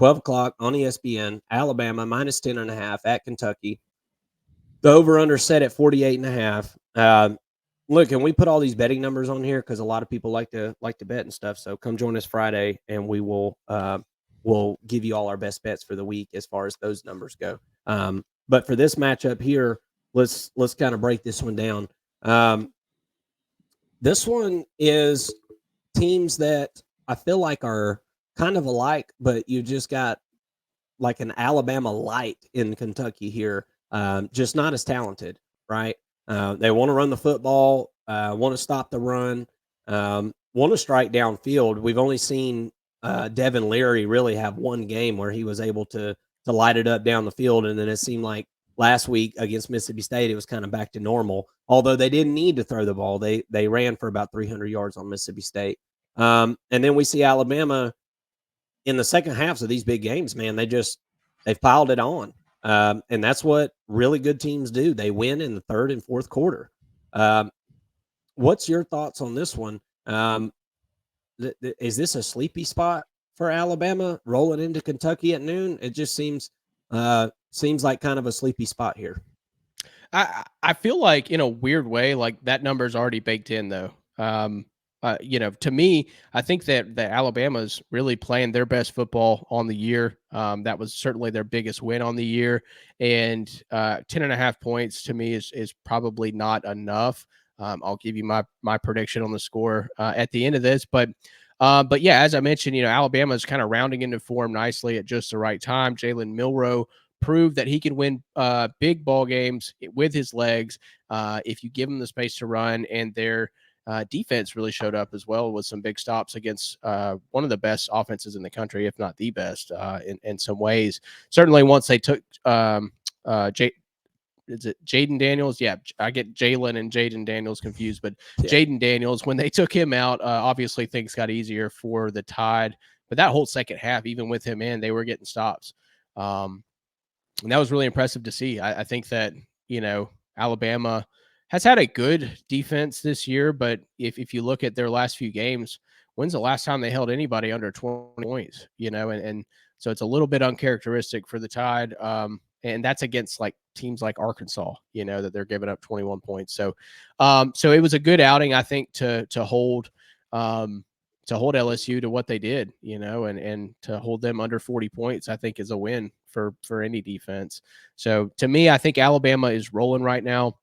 12 o'clock on ESPN, Alabama minus 10.5 at Kentucky. The over-under set at 48.5. Look, and we put all these betting numbers on here because a lot of people like to bet and stuff. So come join us Friday, and we will we'll give you all our best bets for the week as far as those numbers go. But for this matchup here, let's kind of break this one down. This one is teams that I feel like are kind of alike, but you just got like an Alabama light in Kentucky here, just not as talented, right? They want to run the football, want to stop the run, want to strike downfield. We've only seen Devin Leary really have one game where he was able to light it up down the field, and then it seemed like last week against Mississippi State it was kind of back to normal. Although they didn't need to throw the ball, they ran for about 300 yards on Mississippi State, and then we see Alabama in the second halves of these big games. Man, they've piled it on. And that's what really good teams do. They win in the third and fourth quarter. What's your thoughts on this one? Is this a sleepy spot for Alabama rolling into Kentucky at noon? It just seems like kind of a sleepy spot here. I feel like in a weird way, like that number's already baked in though. To me, I think that Alabama's really playing their best football on the year. That was certainly their biggest win on the year, and 10.5 points to me is probably not enough. I'll give you my prediction on the score at the end of this, but yeah, as I mentioned, Alabama's kind of rounding into form nicely at just the right time. Jalen Milroe proved that he can win big ball games with his legs if you give him the space to run, and their defense really showed up as well with some big stops against one of the best offenses in the country, if not the best in some ways. Certainly once they took is it Jaden Daniels? Yeah, I get Jalen and Jaden Daniels confused, but yeah. Jaden Daniels, when they took him out, obviously things got easier for the Tide. But that whole second half, even with him in, they were getting stops. And that was really impressive to see. I think that, Alabama has had a good defense this year, but if you look at their last few games, when's the last time they held anybody under 20 points, and so it's a little bit uncharacteristic for the Tide. And that's against like teams like Arkansas, that they're giving up 21 points. So it was a good outing, I think, to hold LSU to what they did, and to hold them under 40 points, I think is a win for any defense. So to me, I think Alabama is rolling right now.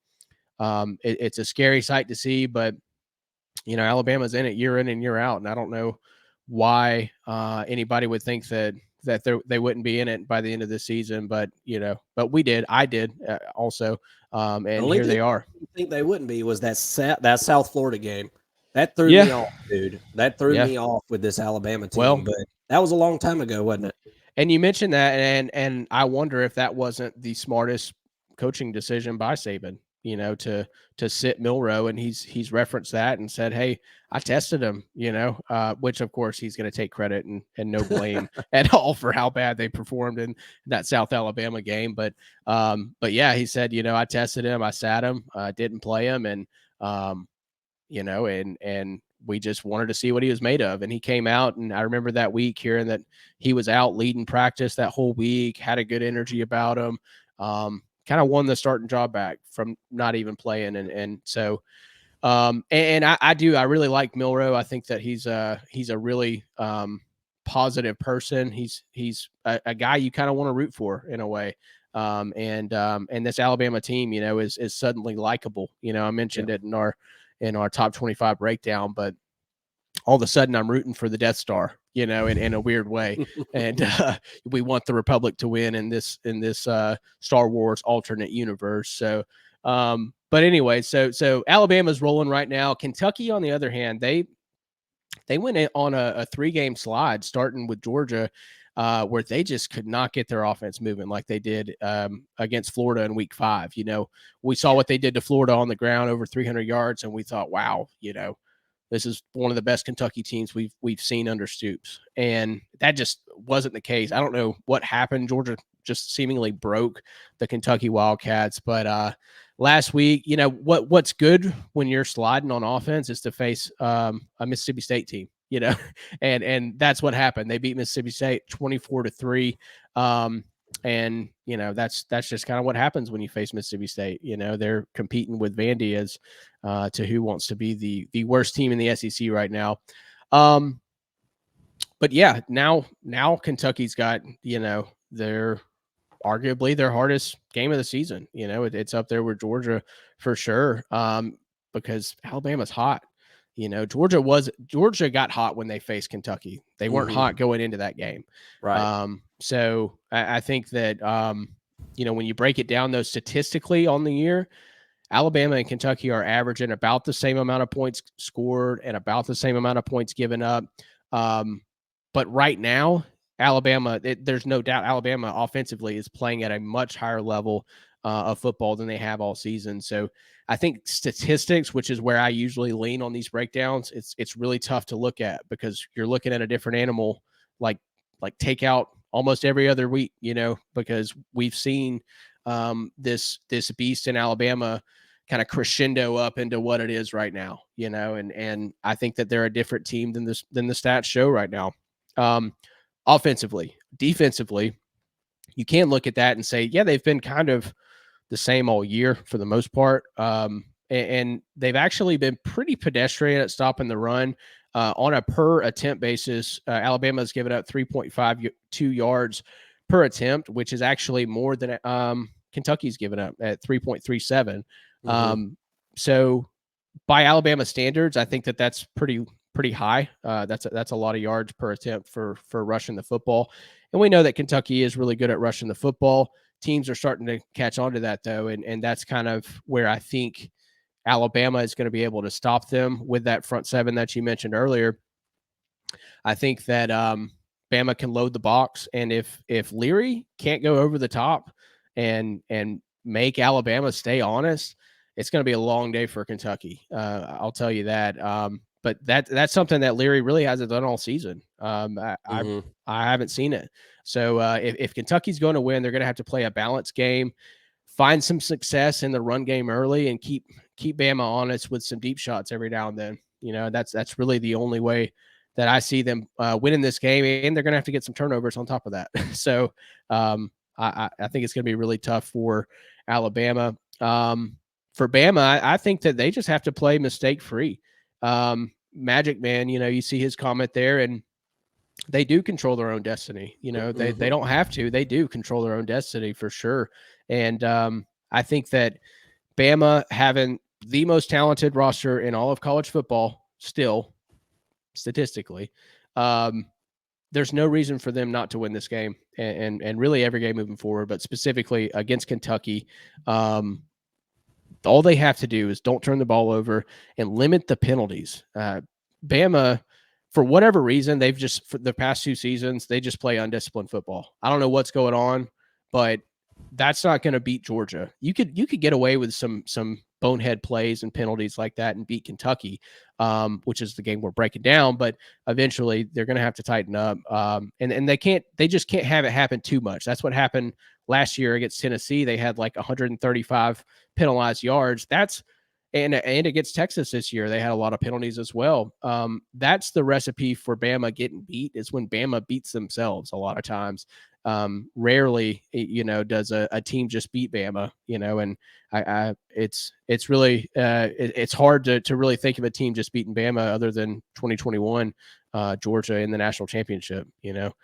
It's a scary sight to see, but Alabama's in it year in and year out, and I don't know why anybody would think that they wouldn't be in it by the end of the season, but we did. I did also, and here they are. I think they wouldn't be was that South Florida game that threw me off, dude. That threw me off with this Alabama team. But that was a long time ago, wasn't it? And you mentioned that, and I wonder if that wasn't the smartest coaching decision by Saban. To sit Milroe, and he's referenced that and said, "Hey, I tested him," which of course he's going to take credit and no blame at all for how bad they performed in that South Alabama game. But yeah, he said, I tested him, I sat him, didn't play him, and and we just wanted to see what he was made of. And he came out, and I remember that week hearing that he was out leading practice that whole week, had a good energy about him. Kind of won the starting job back from not even playing. And so, and I really like Milroe. I think that he's a really positive person. He's a guy you kind of want to root for in a way. And this Alabama team, is suddenly likable. I mentioned it in our top 25 breakdown, but all of a sudden I'm rooting for the Death Star, in a weird way. And we want the Republic to win in this Star Wars alternate universe. So, but anyway, so Alabama's rolling right now. Kentucky, on the other hand, they went on a 3-game slide starting with Georgia, where they just could not get their offense moving like they did against Florida in week 5. We saw what they did to Florida on the ground, over 300 yards. And we thought, wow, this is one of the best Kentucky teams we've seen under Stoops. And that just wasn't the case. I don't know what happened. Georgia just seemingly broke the Kentucky Wildcats. But last week, what's good when you're sliding on offense is to face a Mississippi State team. you know, and that's what happened. They beat Mississippi State 24-3. And that's just kind of what happens when you face Mississippi State. They're competing with Vandy as to who wants to be the worst team in the SEC right now. But yeah, now Kentucky's got their arguably their hardest game of the season. It's up there with Georgia for sure, because Alabama's hot. Georgia got hot when they faced Kentucky. They weren't hot going into that game. Right. So I think that when you break it down, though, statistically on the year, Alabama and Kentucky are averaging about the same amount of points scored and about the same amount of points given up. But right now, Alabama, there's no doubt Alabama offensively is playing at a much higher level of football than they have all season. So I think statistics, which is where I usually lean on these breakdowns, it's really tough to look at because you're looking at a different animal, like take out almost every other week, because we've seen this beast in Alabama kind of crescendo up into what it is right now, and I think that they're a different team than the stats show right now. Offensively, defensively, you can look at that and say, yeah, they've been kind of the same all year for the most part. And they've actually been pretty pedestrian at stopping the run. On a per attempt basis, Alabama has given up 3.52 yards per attempt, which is actually more than Kentucky's given up at 3.37. So by Alabama standards, I think that that's pretty high. That's a lot of yards per attempt for rushing the football. And we know that Kentucky is really good at rushing the football. Teams are starting to catch on to that, though, and that's kind of where I think Alabama is going to be able to stop them with that front seven that you mentioned earlier. I think that Bama can load the box, and if Leary can't go over the top and make Alabama stay honest, it's going to be a long day for Kentucky. I'll tell you that. But that's something that Leary really hasn't done all season. I haven't seen it. So if Kentucky's going to win, they're going to have to play a balanced game, find some success in the run game early, and keep Bama honest with some deep shots every now and then. That's really the only way that I see them winning this game, and they're going to have to get some turnovers on top of that. So I think it's going to be really tough for Alabama. For Bama, I think that they just have to play mistake-free. Magic Man, you see his comment there, and they do control their own destiny. They don't have to. They do control their own destiny for sure. And I think that Bama having the most talented roster in all of college football still, statistically, there's no reason for them not to win this game and really every game moving forward, but specifically against Kentucky. All they have to do is don't turn the ball over and limit the penalties. Bama, for whatever reason, for the past 2 seasons, they just play undisciplined football. I don't know what's going on, but that's not going to beat Georgia. You could get away with some bonehead plays and penalties like that and beat Kentucky, which is the game we're breaking down. But eventually, they're going to have to tighten up, and they just can't have it happen too much. That's what happened last year against Tennessee. They had like 135 penalized yards. And against Texas this year, they had a lot of penalties as well. That's the recipe for Bama getting beat, is when Bama beats themselves a lot of times. Rarely, does a team just beat Bama, and it's really it's hard to really think of a team just beating Bama other than 2021 Georgia in the national championship, Yep.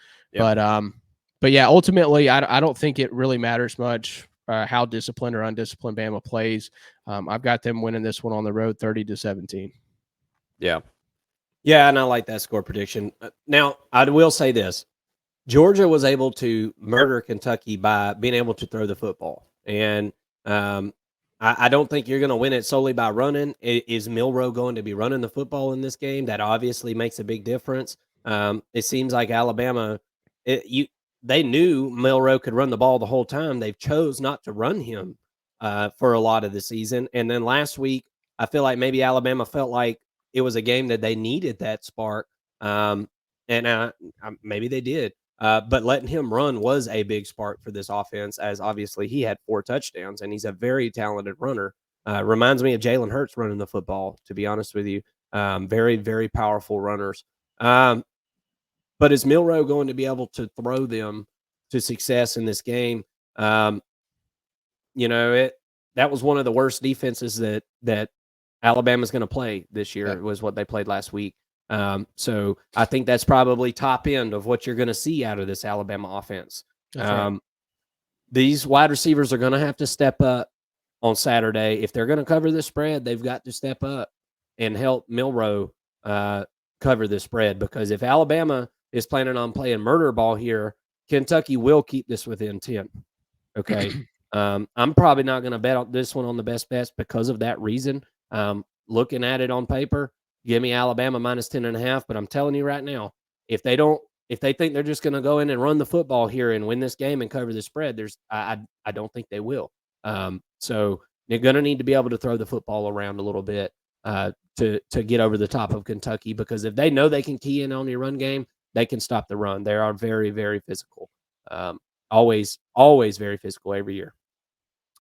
But yeah, ultimately, I don't think it really matters much how disciplined or undisciplined Bama plays. I've got them winning this one on the road 30-17. Yeah. Yeah, and I like that score prediction. Now, I will say this. Georgia was able to murder Kentucky by being able to throw the football. And I don't think you're going to win it solely by running. Is Milroe going to be running the football in this game? That obviously makes a big difference. It seems like Alabama, they knew Milroe could run the ball the whole time. They've chose not to run him for a lot of the season. And then last week, I feel like maybe Alabama felt like it was a game that they needed that spark. And maybe they did. But letting him run was a big spark for this offense, as obviously he had 4 touchdowns, and he's a very talented runner. Reminds me of Jalen Hurts running the football, to be honest with you. Very, very powerful runners. But is Milroe going to be able to throw them to success in this game? That was one of the worst defenses that Alabama's going to play this year. Yeah. Was what they played last week. So I think that's probably top end of what you're going to see out of this Alabama offense. That's right. These wide receivers are going to have to step up on Saturday. If they're going to cover the spread, they've got to step up and help Milroe cover the spread, because if Alabama is planning on playing murder ball here, Kentucky will keep this within 10. Okay. I'm probably not going to bet on this one on the best bets because of that reason. Looking at it on paper, give me Alabama minus 10.5. But I'm telling you right now, if they think they're just going to go in and run the football here and win this game and cover the spread, I don't think they will. So they're going to need to be able to throw the football around a little bit to get over the top of Kentucky, because if they know they can key in on your run game, they can stop the run. They are very, very physical. Always very physical every year.